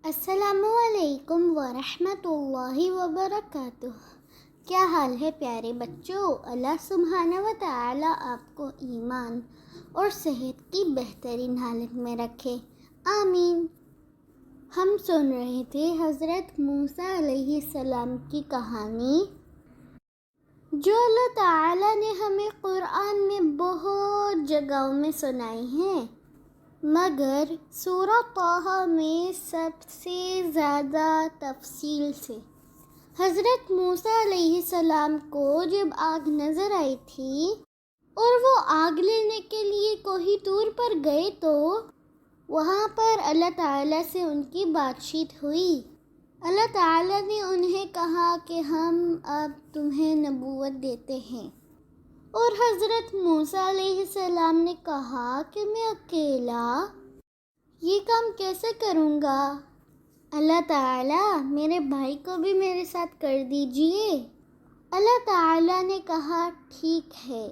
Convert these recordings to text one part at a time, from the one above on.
السلام علیکم ورحمۃ اللہ وبرکاتہ۔ کیا حال ہے پیارے بچوں؟ اللہ سبحانہ و تعالی آپ کو ایمان اور صحت کی بہترین حالت میں رکھے، آمین۔ ہم سن رہے تھے حضرت موسیٰ علیہ السلام کی کہانی، جو اللہ تعالی نے ہمیں قرآن میں بہت جگہوں میں سنائی ہیں، مگر سورہ طٰہٰ میں سب سے زیادہ تفصیل سے۔ حضرت موسیٰ علیہ السلام کو جب آگ نظر آئی تھی اور وہ آگ لینے کے لیے کوہ طور پر گئے تو وہاں پر اللہ تعالیٰ سے ان کی بات چیت ہوئی۔ اللہ تعالیٰ نے انہیں کہا کہ ہم اب تمہیں نبوت دیتے ہیں، اور حضرت موسیٰ علیہ السلام نے کہا کہ میں اکیلا یہ کام کیسے کروں گا؟ اللہ تعالیٰ میرے بھائی کو بھی میرے ساتھ کر دیجئے۔ اللہ تعالیٰ نے کہا ٹھیک ہے۔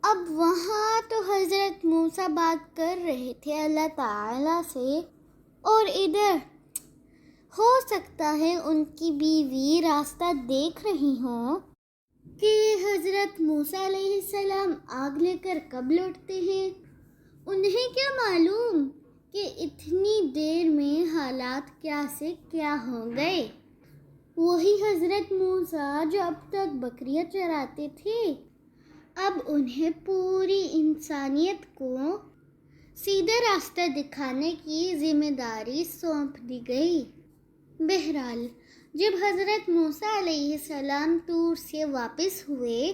اب وہاں تو حضرت موسیٰ بات کر رہے تھے اللہ تعالیٰ سے، اور ادھر ہو سکتا ہے ان کی بیوی راستہ دیکھ رہی ہوں کہ حضرت موسیٰ علیہ السلام آگ لے کر کب لوٹتے ہیں۔ انہیں کیا معلوم کہ اتنی دیر میں حالات کیا سے کیا ہو گئے۔ وہی حضرت موسیٰ جو اب تک بکریاں چراتے تھے، اب انہیں پوری انسانیت کو سیدھا راستہ دکھانے کی ذمہ داری سونپ دی گئی۔ بہرحال جب حضرت موسیٰ علیہ السلام طور سے واپس ہوئے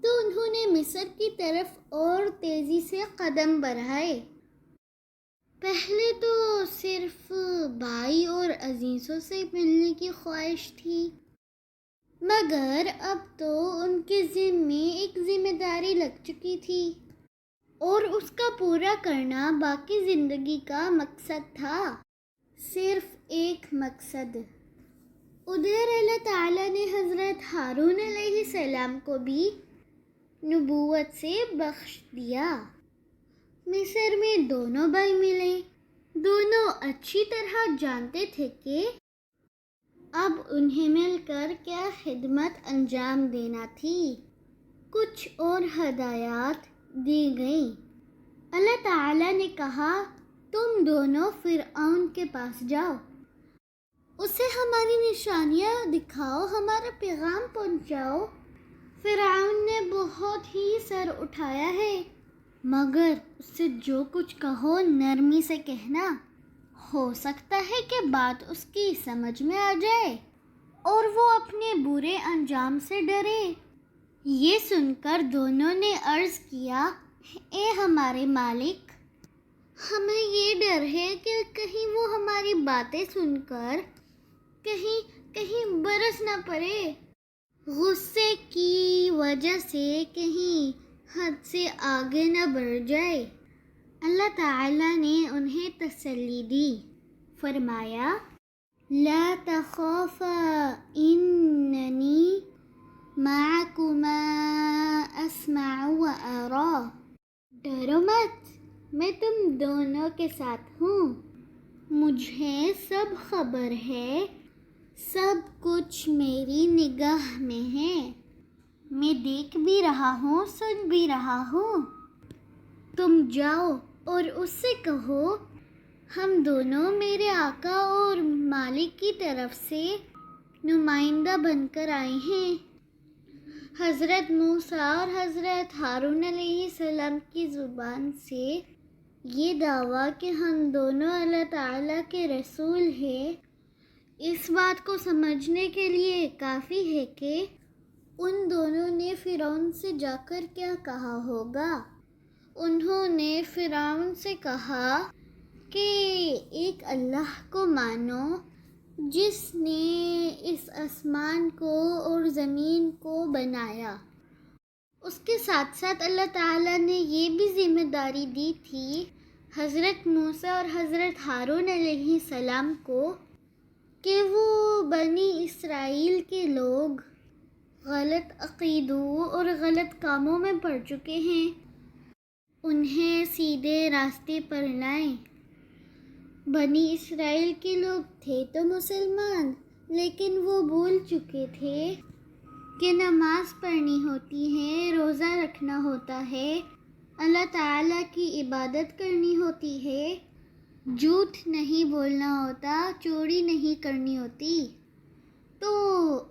تو انہوں نے مصر کی طرف اور تیزی سے قدم بڑھائے۔ پہلے تو صرف بھائی اور عزیزوں سے ملنے کی خواہش تھی، مگر اب تو ان کے ذمے ایک ذمہ داری لگ چکی تھی، اور اس کا پورا کرنا باقی زندگی کا مقصد تھا۔ صرف ایک مقصد۔ ادھر اللہ تعالیٰ نے حضرت ہارون علیہ السلام کو بھی نبوت سے بخش دیا۔ مصر میں دونوں بھائی ملے۔ دونوں اچھی طرح جانتے تھے کہ اب انہیں مل کر کیا خدمت انجام دینا تھی۔ کچھ اور ہدایات دی گئیں۔ اللہ تعالیٰ نے کہا تم دونوں فرعون کے پاس جاؤ، اسے ہماری نشانیاں دکھاؤ، ہمارا پیغام پہنچاؤ۔ فرعون نے بہت ہی سر اٹھایا ہے، مگر اس سے جو کچھ کہو نرمی سے کہنا، ہو سکتا ہے کہ بات اس کی سمجھ میں آ جائے اور وہ اپنے برے انجام سے ڈرے۔ یہ سن کر دونوں نے عرض کیا، اے ہمارے مالک، ہمیں یہ ڈر ہے کہ کہیں وہ ہماری باتیں سن کر کہیں برس نہ پڑے، غصے کی وجہ سے کہیں حد سے آگے نہ بڑھ جائے۔ اللہ تعالیٰ نے انہیں تسلی دی، فرمایا لا تخافا اننی معکما اسمع و ارا، ڈرو مت، میں تم دونوں کے ساتھ ہوں، مجھے سب خبر ہے، سب کچھ میری نگاہ میں ہے، میں دیکھ بھی رہا ہوں، سن بھی رہا ہوں۔ تم جاؤ اور اس سے کہو ہم دونوں میرے آقا اور مالک کی طرف سے نمائندہ بن کر آئے ہیں۔ حضرت موسیٰ اور حضرت ہارون علیہ السلام کی زبان سے یہ دعویٰ کہ ہم دونوں اللہ تعالیٰ کے رسول ہیں، اس بات کو سمجھنے کے لیے کافی ہے کہ ان دونوں نے فرعون سے جا کر کیا کہا ہوگا۔ انہوں نے فرعون سے کہا کہ ایک اللہ کو مانو جس نے اس آسمان کو اور زمین کو بنایا۔ اس کے ساتھ ساتھ اللہ تعالیٰ نے یہ بھی ذمہ داری دی تھی حضرت موسیٰ اور حضرت ہارون علیہ السلام کو کہ وہ بنی اسرائیل کے لوگ غلط عقیدوں اور غلط کاموں میں پڑ چکے ہیں، انہیں سیدھے راستے پر لائیں۔ بنی اسرائیل کے لوگ تھے تو مسلمان، لیکن وہ بھول چکے تھے کہ نماز پڑھنی ہوتی ہے، روزہ رکھنا ہوتا ہے، اللہ تعالیٰ کی عبادت کرنی ہوتی ہے، جھوٹ نہیں بولنا ہوتا، چوری نہیں کرنی ہوتی۔ تو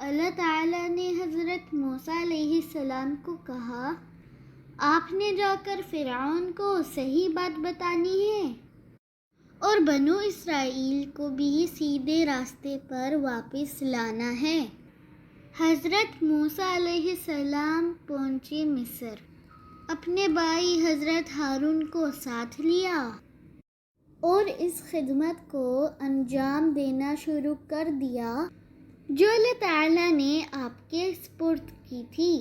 اللہ تعالیٰ نے حضرت موسیٰ علیہ السلام کو کہا، آپ نے جا کر فرعون کو صحیح بات بتانی ہے اور بنو اسرائیل کو بھی سیدھے راستے پر واپس لانا ہے۔ حضرت موسیٰ علیہ السلام پہنچے مصر، اپنے بھائی حضرت ہارون کو ساتھ لیا اور اس خدمت کو انجام دینا شروع کر دیا جو اللہ تعالیٰ نے آپ کے سپرد کی تھی۔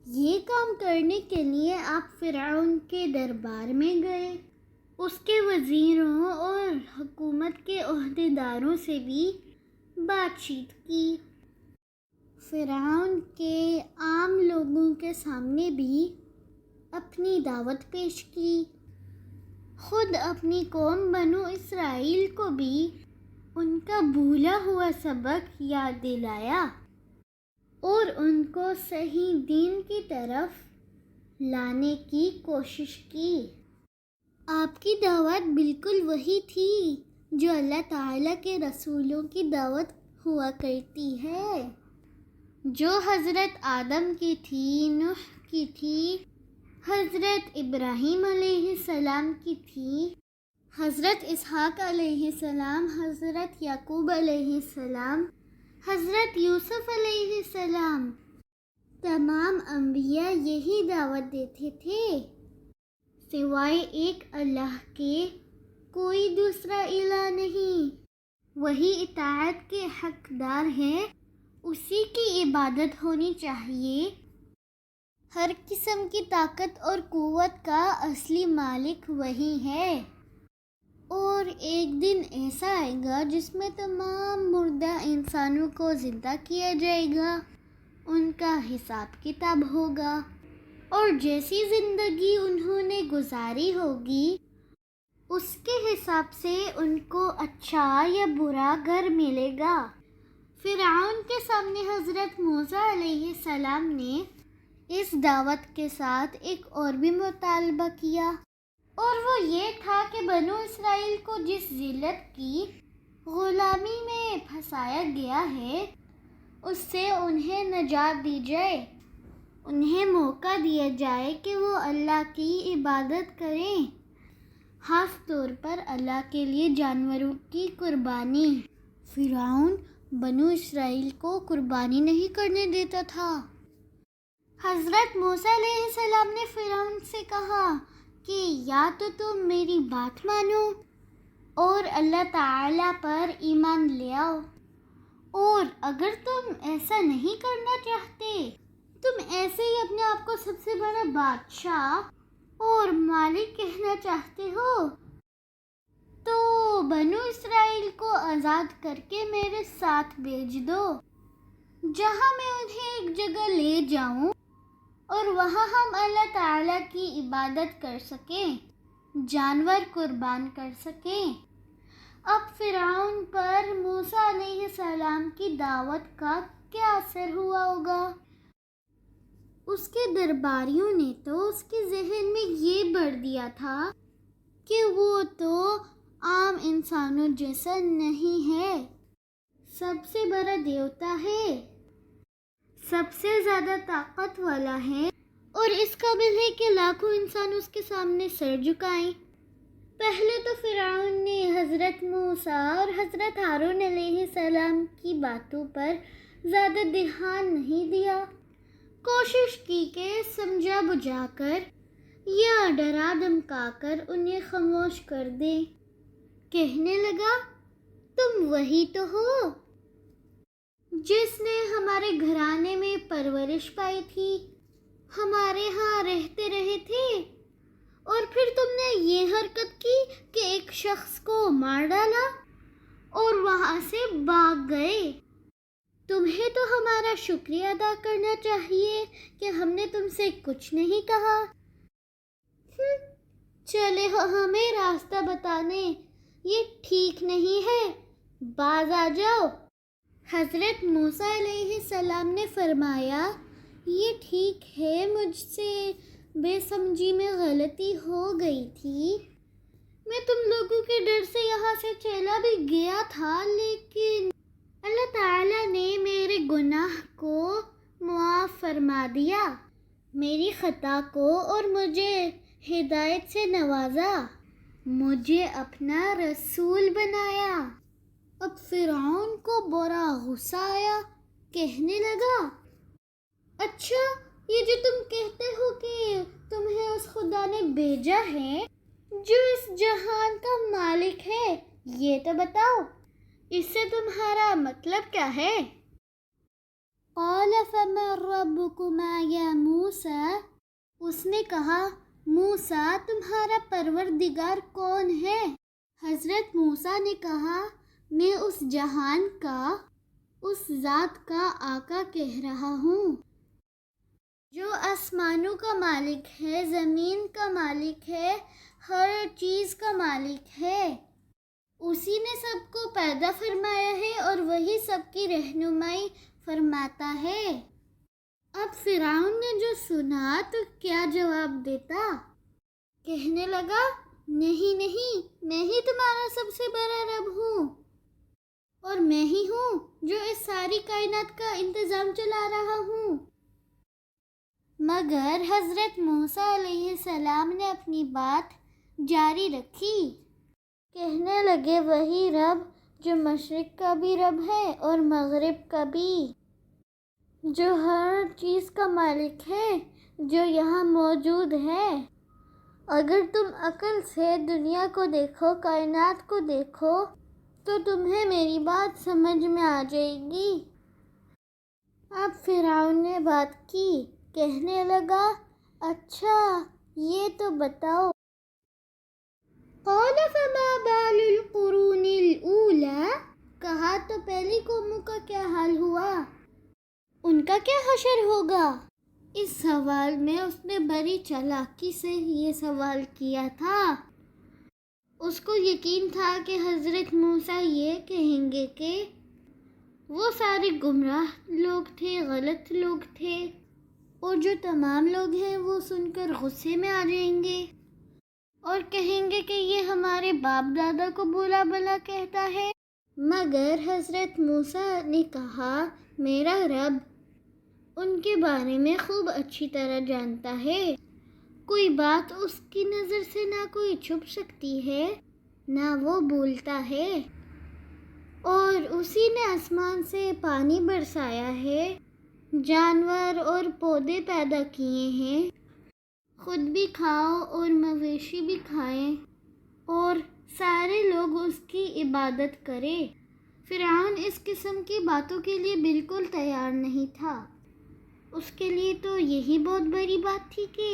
یہ کام کرنے کے لیے آپ فرعون کے دربار میں گئے، اس کے وزیروں اور حکومت کے عہدیداروں سے بھی بات چیت کی، فرعون کے عام لوگوں کے سامنے بھی اپنی دعوت پیش کی، خود اپنی قوم بنو اسرائیل کو بھی ان کا بھولا ہوا سبق یاد دلایا اور ان کو صحیح دین کی طرف لانے کی کوشش کی۔ آپ کی دعوت بالکل وہی تھی جو اللہ تعالیٰ کے رسولوں کی دعوت ہوا کرتی ہے، جو حضرت آدم کی تھی، نوح کی تھی، حضرت ابراہیم علیہ السلام کی تھی، حضرت اسحاق علیہ السلام، حضرت یعقوب علیہ السلام، حضرت یوسف علیہ السلام۔ تمام انبیاء یہی دعوت دیتے تھے، سوائے ایک اللہ کے کوئی دوسرا الہ نہیں، وہی اطاعت کے حقدار ہے، اسی کی عبادت ہونی چاہیے، ہر قسم کی طاقت اور قوت کا اصلی مالک وہی ہے۔ اور ایک دن ایسا آئے گا جس میں تمام مردہ انسانوں کو زندہ کیا جائے گا، ان کا حساب کتاب ہوگا، اور جیسی زندگی انہوں نے گزاری ہوگی اس کے حساب سے ان کو اچھا یا برا گھر ملے گا۔ فرعون کے سامنے حضرت موسیٰ علیہ السلام نے اس دعوت کے ساتھ ایک اور بھی مطالبہ کیا، اور وہ یہ تھا کہ بنو اسرائیل کو جس ذلت کی غلامی میں پھنسایا گیا ہے اس سے انہیں نجات دی جائے، انہیں موقع دیا جائے کہ وہ اللہ کی عبادت کریں، خاص طور پر اللہ کے لیے جانوروں کی قربانی۔ فرعون بنو اسرائیل کو قربانی نہیں کرنے دیتا تھا۔ حضرت موسیٰ علیہ السلام نے فرعون سے کہا کہ یا تو تم میری بات مانو اور اللہ تعالیٰ پر ایمان لے آؤ، اور اگر تم ایسا نہیں کرنا چاہتے، تم ایسے ہی اپنے آپ کو سب سے بڑا بادشاہ اور مالک کہنا چاہتے ہو، تو بنو اسرائیل کو آزاد کر کے میرے ساتھ بھیج دو، جہاں میں انہیں ایک جگہ لے جاؤں اور وہاں ہم اللہ تعالیٰ کی عبادت کر سکیں، جانور قربان کر سکیں۔ اب فرعون پر موسیٰ علیہ السلام کی دعوت کا کیا اثر ہوا ہوگا؟ اس کے درباریوں نے تو اس کے ذہن میں یہ بھر دیا تھا کہ وہ تو عام انسانوں جیسا نہیں ہے، سب سے بڑا دیوتا ہے، سب سے زیادہ طاقت والا ہے، اور اس قابل ہے کہ لاکھوں انسان اس کے سامنے سر جھکائیں۔ پہلے تو فرعون نے حضرت موسیٰ اور حضرت ہارون علیہ السلام کی باتوں پر زیادہ دھیان نہیں دیا، کوشش کی کہ سمجھا بجھا کر یا ڈرا دھمکا کر انہیں خاموش کر دے۔ کہنے لگا، تم وہی تو ہو جس نے ہمارے گھرانے میں پرورش پائی تھی، ہمارے ہاں رہتے رہے تھے، اور پھر تم نے یہ حرکت کی کہ ایک شخص کو مار ڈالا اور وہاں سے بھاگ گئے۔ تمہیں تو ہمارا شکریہ ادا کرنا چاہیے کہ ہم نے تم سے کچھ نہیں کہا۔ چلے ہو ہمیں راستہ بتانے، یہ ٹھیک نہیں ہے، باز آ جاؤ۔ حضرت موسیٰ علیہ السلام نے فرمایا، یہ ٹھیک ہے، مجھ سے بے سمجھی میں غلطی ہو گئی تھی، میں تم لوگوں کے ڈر سے یہاں سے چلا بھی گیا تھا، لیکن اللہ تعالیٰ نے میرے گناہ کو معاف فرما دیا، میری خطا کو، اور مجھے ہدایت سے نوازا، مجھے اپنا رسول بنایا۔ اب فرعون کو بڑا غصہ آیا، کہنے لگا، اچھا یہ جو تم کہتے ہو کہ تمہیں اس خدا نے بھیجا ہے جو اس جہان کا مالک ہے، یہ تو بتاؤ، اس سے تمہارا مطلب کیا ہے؟ قال فمن ربكما یا موسیٰ، اس نے کہا، موسیٰ تمہارا پروردگار کون ہے؟ حضرت موسیٰ نے کہا، میں اس جہان کا، اس ذات کا آقا کہہ رہا ہوں جو آسمانوں کا مالک ہے، زمین کا مالک ہے، ہر چیز کا مالک ہے، اسی نے سب کو پیدا فرمایا ہے اور وہی سب کی رہنمائی فرماتا ہے۔ اب فرعون نے جو سنا تو کیا جواب دیتا؟ کہنے لگا، نہیں نہیں، میں ہی تمہارا سب سے بڑا رب ہوں، اور میں ہی ہوں جو اس ساری کائنات کا انتظام چلا رہا ہوں۔ مگر حضرت موسیٰ علیہ السلام نے اپنی بات جاری رکھی، کہنے لگے، وہی رب جو مشرق کا بھی رب ہے اور مغرب کا بھی، جو ہر چیز کا مالک ہے جو یہاں موجود ہے۔ اگر تم عقل سے دنیا کو دیکھو، کائنات کو دیکھو، تو تمہیں میری بات سمجھ میں آ جائے گی۔ اب فرعون نے بات کی، کہنے لگا، اچھا یہ تو بتاؤ، قال فما بال القرون الاولی، کہا تو پہلی قوموں کا کیا حال ہوا، ان کا کیا حشر ہوگا؟ اس سوال میں اس نے بڑی چالاکی سے یہ سوال کیا تھا۔ اس کو یقین تھا کہ حضرت موسیٰ یہ کہیں گے کہ وہ سارے گمراہ لوگ تھے، غلط لوگ تھے، اور جو تمام لوگ ہیں وہ سن کر غصے میں آ جائیں گے اور کہیں گے کہ یہ ہمارے باپ دادا کو بولا بلا کہتا ہے۔ مگر حضرت موسیٰ نے کہا، میرا رب ان کے بارے میں خوب اچھی طرح جانتا ہے، کوئی بات اس کی نظر سے نہ کوئی چھپ سکتی ہے، نہ وہ بولتا ہے، اور اسی نے آسمان سے پانی برسایا ہے، جانور اور پودے پیدا کیے ہیں، خود بھی کھاؤ اور مویشی بھی کھائیں، اور سارے لوگ اس کی عبادت کریں۔ فرعون اس قسم کی باتوں کے لیے بالکل تیار نہیں تھا۔ اس کے لیے تو یہی بہت بڑی بات تھی کہ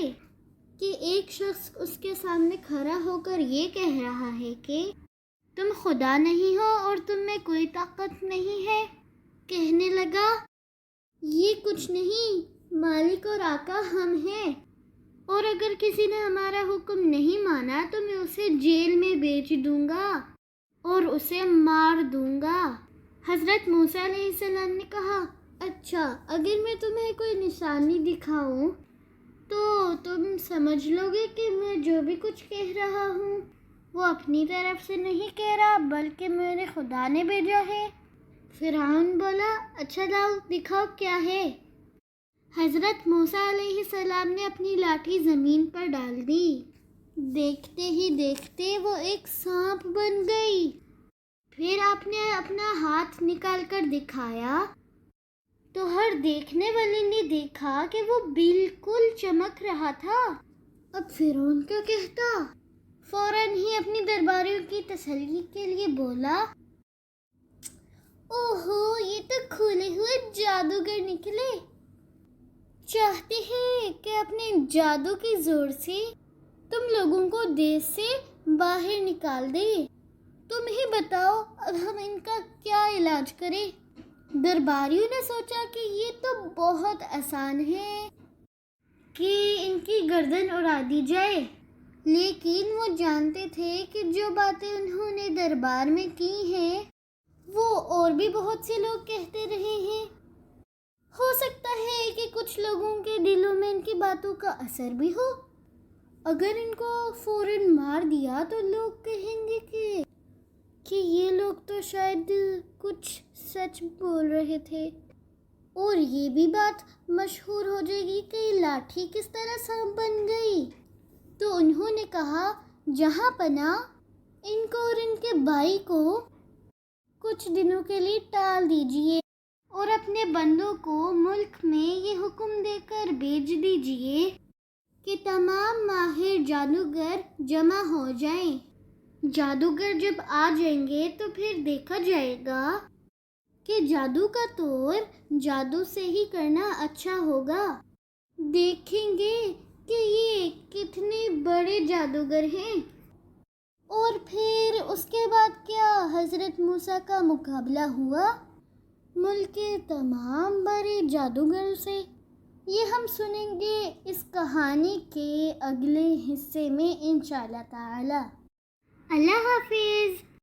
ایک شخص اس کے سامنے کھڑا ہو کر یہ کہہ رہا ہے کہ تم خدا نہیں ہو اور تم میں کوئی طاقت نہیں ہے۔ کہنے لگا، یہ کچھ نہیں، مالک اور آقا ہم ہیں، اور اگر کسی نے ہمارا حکم نہیں مانا تو میں اسے جیل میں بیچ دوں گا اور اسے مار دوں گا۔ حضرت موسیٰ علیہ السلام نے کہا، اچھا اگر میں تمہیں کوئی نشانی دکھاؤں تو تم سمجھ لو گے کہ میں جو بھی کچھ کہہ رہا ہوں وہ اپنی طرف سے نہیں کہہ رہا بلکہ میرے خدا نے بھیجا ہے۔ فرعون بولا، اچھا لاؤ دکھاؤ کیا ہے۔ حضرت موسیٰ علیہ السلام نے اپنی لاٹھی زمین پر ڈال دی، دیکھتے ہی دیکھتے وہ ایک سانپ بن گئی۔ پھر آپ نے اپنا ہاتھ نکال کر دکھایا تو ہر دیکھنے والے نے دیکھا کہ وہ بالکل چمک رہا تھا۔ اب فرعون کیا کہتا؟ فوراً ہی اپنی درباریوں کی تسلی کے لیے بولا، اوہو یہ تو کھلے ہوئے جادوگر نکلے، چاہتے ہیں کہ اپنے جادو کے زور سے تم لوگوں کو دیس سے باہر نکال دے، تم ہی بتاؤ اب ہم ان کا کیا علاج کریں۔ درباریوں نے سوچا کہ یہ تو بہت آسان ہے کہ ان کی گردن اڑا دی جائے، لیکن وہ جانتے تھے کہ جو باتیں انہوں نے دربار میں کی ہیں وہ اور بھی بہت سے لوگ کہتے رہے ہیں۔ ہو سکتا ہے کہ کچھ لوگوں کے دلوں میں ان کی باتوں کا اثر بھی ہو۔ اگر ان کو فوراً مار دیا تو لوگ کہیں گے کہ یہ لوگ تو شاید کچھ سچ بول رہے تھے، اور یہ بھی بات مشہور ہو جائے گی کہ لاٹھی کس طرح سانپ بن گئی۔ تو انہوں نے کہا، جہاں پناہ ان کو اور ان کے بھائی کو کچھ دنوں کے لیے ٹال دیجئے اور اپنے بندوں کو ملک میں یہ حکم دے کر بھیج دیجئے کہ تمام ماہر جادوگر جمع ہو جائیں۔ جادوگر جب آ جائیں گے تو پھر دیکھا جائے گا کہ جادو کا طور جادو سے ہی کرنا اچھا ہوگا۔ دیکھیں گے کہ یہ کتنے بڑے جادوگر ہیں۔ اور پھر اس کے بعد کیا حضرت موسیٰ کا مقابلہ ہوا ملک کے تمام بڑے جادوگروں سے؟ یہ ہم سنیں گے اس کہانی کے اگلے حصے میں انشاءاللہ تعالی۔ اللہ حافظ۔